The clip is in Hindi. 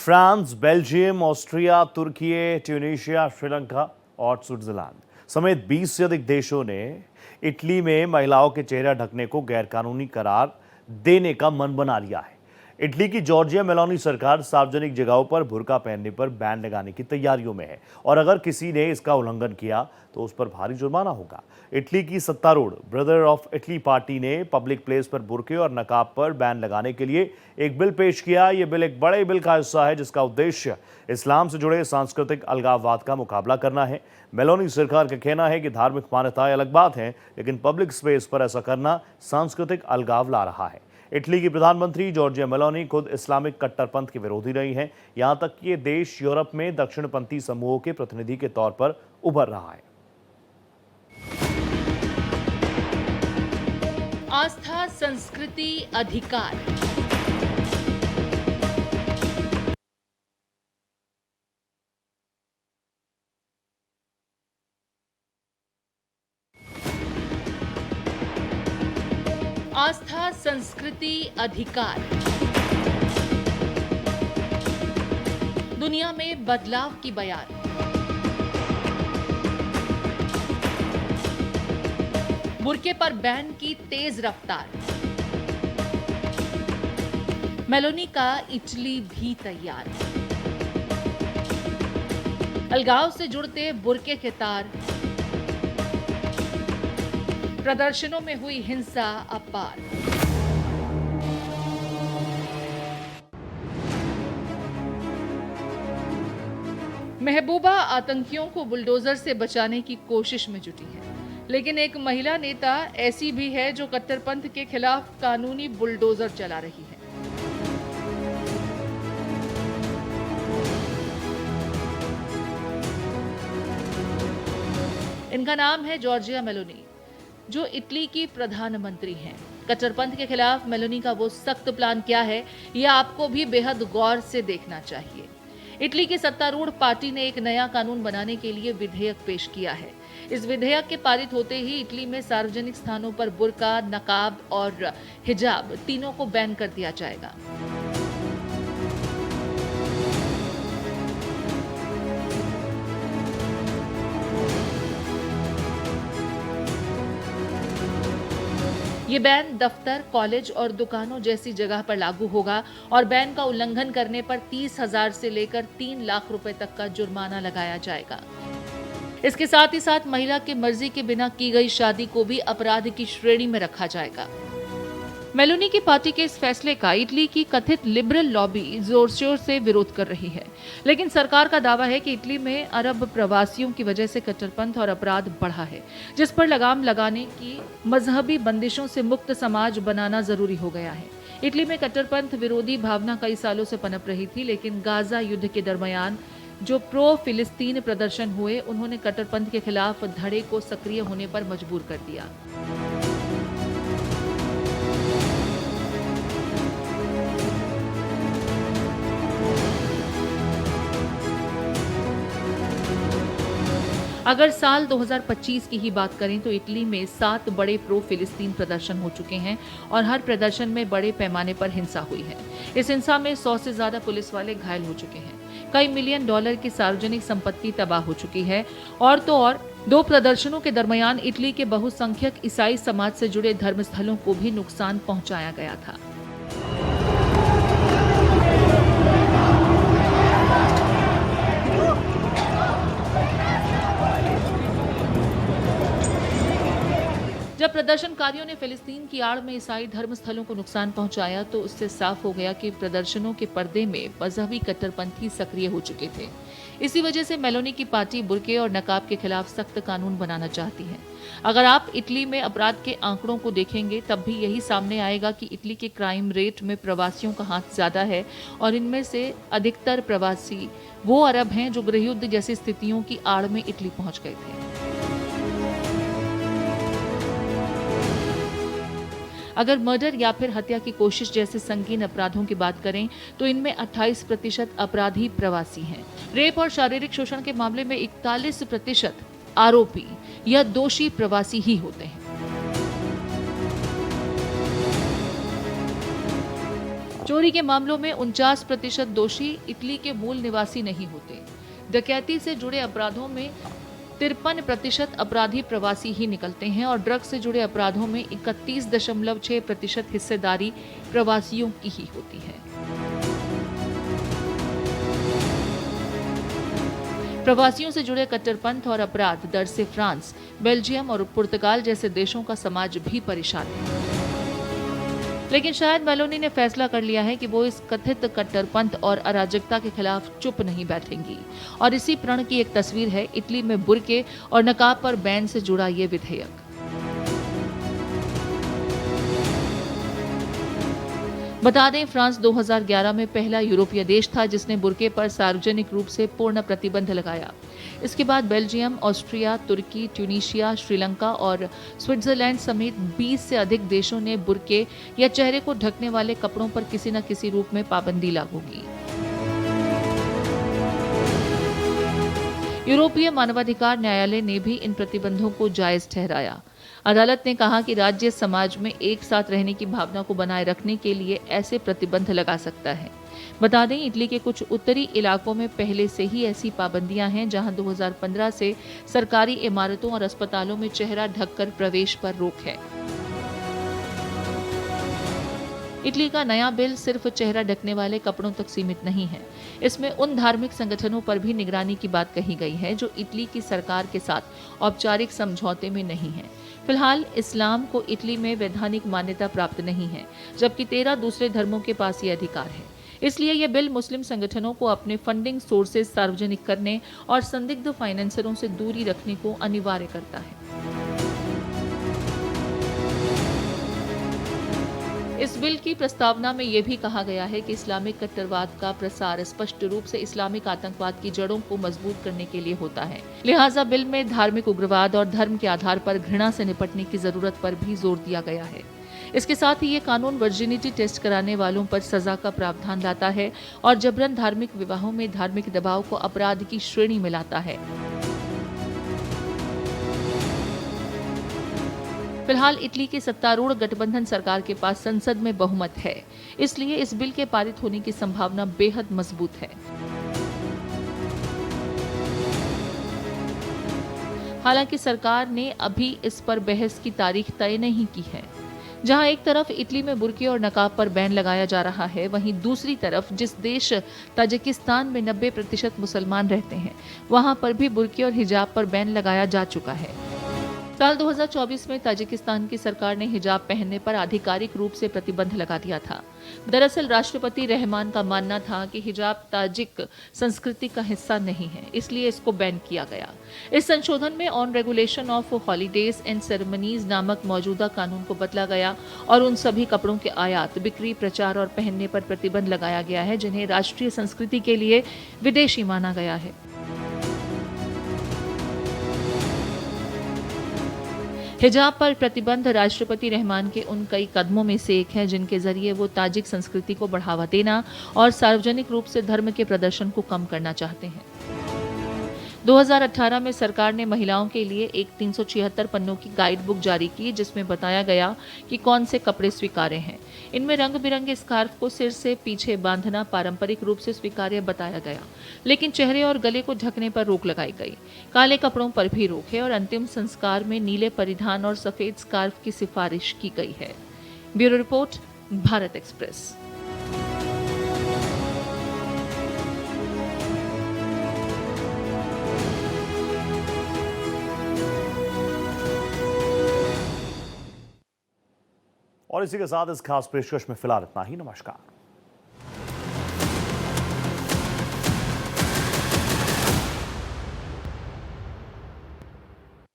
फ्रांस, बेल्जियम, ऑस्ट्रिया, तुर्की, ट्यूनीशिया, श्रीलंका और स्विट्जरलैंड समेत 20 से अधिक देशों ने इटली में महिलाओं के चेहरा ढकने को गैरकानूनी करार देने का मन बना लिया है। इटली की जॉर्जिया मेलोनी सरकार सार्वजनिक जगहों पर बुर्का पहनने पर बैन लगाने की तैयारियों में है और अगर किसी ने इसका उल्लंघन किया तो उस पर भारी जुर्माना होगा। इटली की सत्तारूढ़ ब्रदर ऑफ इटली पार्टी ने पब्लिक प्लेस पर बुर्के और नकाब पर बैन लगाने के लिए एक बिल पेश किया। यह बिल एक बड़े बिल का हिस्सा है जिसका उद्देश्य इस्लाम से जुड़े सांस्कृतिक अलगाववाद का मुकाबला करना है। मेलोनी सरकार का कहना है कि धार्मिक मान्यताएं अलग बात है, लेकिन पब्लिक स्पेस पर ऐसा करना सांस्कृतिक अलगाव ला रहा है। इटली की प्रधानमंत्री जॉर्जिया मेलोनी खुद इस्लामिक कट्टरपंथ की विरोधी रही हैं। यहां तक कि ये देश यूरोप में दक्षिणपंथी समूहों के प्रतिनिधि के तौर पर उभर रहा है। आस्था, संस्कृति, अधिकार। आस्था, संस्कृति, अधिकार। दुनिया में बदलाव की बयान। बुर्के पर बैन की तेज रफ्तार। मेलोनी का इटली भी तैयार। अलगाव से जुड़ते बुर्के के तार। प्रदर्शनों में हुई हिंसा अपार। महबूबा आतंकियों को बुलडोजर से बचाने की कोशिश में जुटी है, लेकिन एक महिला नेता ऐसी भी है जो कट्टरपंथ के खिलाफ कानूनी बुलडोजर चला रही है। इनका नाम है जॉर्जिया मेलोनी, जो इटली की प्रधानमंत्री हैं। कट्टरपंथ के खिलाफ मेलोनी का वो सख्त प्लान क्या है, यह आपको भी बेहद गौर से देखना चाहिए। इटली की सत्तारूढ़ पार्टी ने एक नया कानून बनाने के लिए विधेयक पेश किया है। इस विधेयक के पारित होते ही इटली में सार्वजनिक स्थानों पर बुर्का, नकाब और हिजाब तीनों को बैन कर दिया जाएगा। ये बैन दफ्तर, कॉलेज और दुकानों जैसी जगह पर लागू होगा और बैन का उल्लंघन करने पर 30,000 से लेकर 3 लाख रुपए तक का जुर्माना लगाया जाएगा। इसके साथ ही साथ महिला की मर्जी के बिना की गई शादी को भी अपराध की श्रेणी में रखा जाएगा। मेलोनी की पार्टी के इस फैसले का इटली की कथित लिबरल लॉबी जोर शोर से विरोध कर रही है, लेकिन सरकार का दावा है कि इटली में अरब प्रवासियों की वजह से कट्टरपंथ और अपराध बढ़ा है, जिस पर लगाम लगाने की मजहबी बंदिशों से मुक्त समाज बनाना जरूरी हो गया है। इटली में कट्टरपंथ विरोधी भावना कई सालों से पनप रही थी, लेकिन गाजा युद्ध के दरमियान जो प्रो फिलिस्तीन प्रदर्शन हुए, उन्होंने कट्टरपंथ के खिलाफ धड़े को सक्रिय होने पर मजबूर कर दिया। अगर साल 2025 की ही बात करें तो इटली में 7 बड़े प्रो फिलिस्तीन प्रदर्शन हो चुके हैं और हर प्रदर्शन में बड़े पैमाने पर हिंसा हुई है। इस हिंसा में 100 से ज्यादा पुलिस वाले घायल हो चुके हैं। कई मिलियन डॉलर की सार्वजनिक संपत्ति तबाह हो चुकी है। और तो और 2 प्रदर्शनों के दरमियान इटली के बहुसंख्यक ईसाई समाज से जुड़े धर्मस्थलों को भी नुकसान पहुंचाया गया था। जब प्रदर्शनकारियों ने फिलिस्तीन की आड़ में ईसाई धर्मस्थलों को नुकसान पहुंचाया तो उससे साफ हो गया कि प्रदर्शनों के पर्दे में मजहबी कट्टरपंथी सक्रिय हो चुके थे। इसी वजह से मेलोनी की पार्टी बुर्के और नकाब के खिलाफ सख्त कानून बनाना चाहती है। अगर आप इटली में अपराध के आंकड़ों को देखेंगे तब भी यही सामने आएगा कि इटली के क्राइम रेट में प्रवासियों का हाथ ज्यादा है और इनमें से अधिकतर प्रवासी वो अरब हैं जो गृहयुद्ध जैसी स्थितियों की आड़ में इटली पहुंच गए थे। अगर मर्डर या फिर हत्या की कोशिश जैसे संगीन अपराधों की बात करें तो इनमें 28% अपराधी प्रवासी हैं। रेप और शारीरिक शोषण के मामले में 41% आरोपी या दोषी प्रवासी ही होते हैं। चोरी के मामलों में 49% दोषी इटली के मूल निवासी नहीं होते। डकैती से जुड़े अपराधों में 53% अपराधी प्रवासी ही निकलते हैं और ड्रग्स से जुड़े अपराधों में 31.6% हिस्सेदारी प्रवासियों की ही होती है। प्रवासियों से जुड़े कट्टरपंथ और अपराध दर से फ्रांस, बेल्जियम और पुर्तगाल जैसे देशों का समाज भी परेशान है। लेकिन शायद मेलोनी ने फैसला कर लिया है कि वो इस कथित कट्टरपंथ और अराजकता के खिलाफ चुप नहीं बैठेंगी और इसी प्रण की एक तस्वीर है इटली में बुर्के और नकाब पर बैन से जुड़ा ये विधेयक। बता दें, फ्रांस 2011 में पहला यूरोपीय देश था जिसने बुर्के पर सार्वजनिक रूप से पूर्ण प्रतिबंध लगाया। इसके बाद बेल्जियम, ऑस्ट्रिया, तुर्की, ट्यूनीशिया, श्रीलंका और स्विट्जरलैंड समेत 20 से अधिक देशों ने बुर्के या चेहरे को ढकने वाले कपड़ों पर किसी न किसी रूप में पाबंदी लागू की। यूरोपीय मानवाधिकार न्यायालय ने भी इन प्रतिबंधों को जायज ठहराया। अदालत ने कहा कि राज्य समाज में एक साथ रहने की भावना को बनाए रखने के लिए ऐसे प्रतिबंध लगा सकता है। बता दें, इटली के कुछ उत्तरी इलाकों में पहले से ही ऐसी पाबंदियां हैं जहां 2015 से सरकारी इमारतों और अस्पतालों में चेहरा ढककर प्रवेश पर रोक है। इटली का नया बिल सिर्फ चेहरा ढकने वाले कपड़ों तक सीमित नहीं है। इसमें उन धार्मिक संगठनों पर भी निगरानी की बात कही गई है जो इटली की सरकार के साथ औपचारिक समझौते में नहीं है। फिलहाल इस्लाम को इटली में वैधानिक मान्यता प्राप्त नहीं है, जबकि 13 दूसरे धर्मों के पास ये अधिकार है। इसलिए यह बिल मुस्लिम संगठनों को अपने फंडिंग सोर्सेज सार्वजनिक करने और संदिग्ध फाइनेंसरों से दूरी रखने को अनिवार्य करता है। इस बिल की प्रस्तावना में यह भी कहा गया है कि इस्लामिक कट्टरवाद का प्रसार स्पष्ट रूप से इस्लामिक आतंकवाद की जड़ों को मजबूत करने के लिए होता है। लिहाजा बिल में धार्मिक उग्रवाद और धर्म के आधार पर घृणा से निपटने की जरूरत पर भी जोर दिया गया है। इसके साथ ही ये कानून वर्जिनिटी टेस्ट कराने वालों पर सजा का प्रावधान लाता है और जबरन धार्मिक विवाहों में धार्मिक दबाव को अपराध की श्रेणी में लाता है। फिलहाल इटली के सत्तारूढ़ गठबंधन सरकार के पास संसद में बहुमत है, इसलिए इस बिल के पारित होने की संभावना बेहद मजबूत है। हालांकि सरकार ने अभी इस पर बहस की तारीख तय नहीं की है। जहां एक तरफ इटली में बुर्के और नकाब पर बैन लगाया जा रहा है, वहीं दूसरी तरफ जिस देश ताजिकिस्तान में 90% मुसलमान रहते हैं, वहां पर भी बुर्के और हिजाब पर बैन लगाया जा चुका है। साल 2024 में ताजिकिस्तान की सरकार ने हिजाब पहनने पर आधिकारिक रूप से प्रतिबंध लगा दिया था। दरअसल राष्ट्रपति रहमान का मानना था कि हिजाब ताजिक संस्कृति का हिस्सा नहीं है, इसलिए इसको बैन किया गया। इस संशोधन में on regulation of holidays and ceremonies नामक मौजूदा कानून को बदला गया और उन सभी कपड़ों के आयात, बिक्री, प्रचार और पहनने पर प्रतिबंध लगाया गया है जिन्हें राष्ट्रीय संस्कृति के लिए विदेशी माना गया है। हिजाब पर प्रतिबंध राष्ट्रपति रहमान के उन कई कदमों में से एक है जिनके जरिए वो ताजिक संस्कृति को बढ़ावा देना और सार्वजनिक रूप से धर्म के प्रदर्शन को कम करना चाहते हैं। 2018 में सरकार ने महिलाओं के लिए एक 376 पन्नों की गाइड बुक जारी की जिसमें बताया गया कि कौन से कपड़े स्वीकार्य हैं। इनमें रंग बिरंगे स्कार्फ को सिर से पीछे बांधना पारंपरिक रूप से स्वीकार्य बताया गया, लेकिन चेहरे और गले को ढकने पर रोक लगाई गई। काले कपड़ों पर भी रोक है और अंतिम संस्कार में नीले परिधान और सफेद स्कार्फ की सिफारिश की गई है। Bureau report, Bharat express. और इसी के साथ इस खास पेशकश में फिलहाल इतना ही। नमस्कार।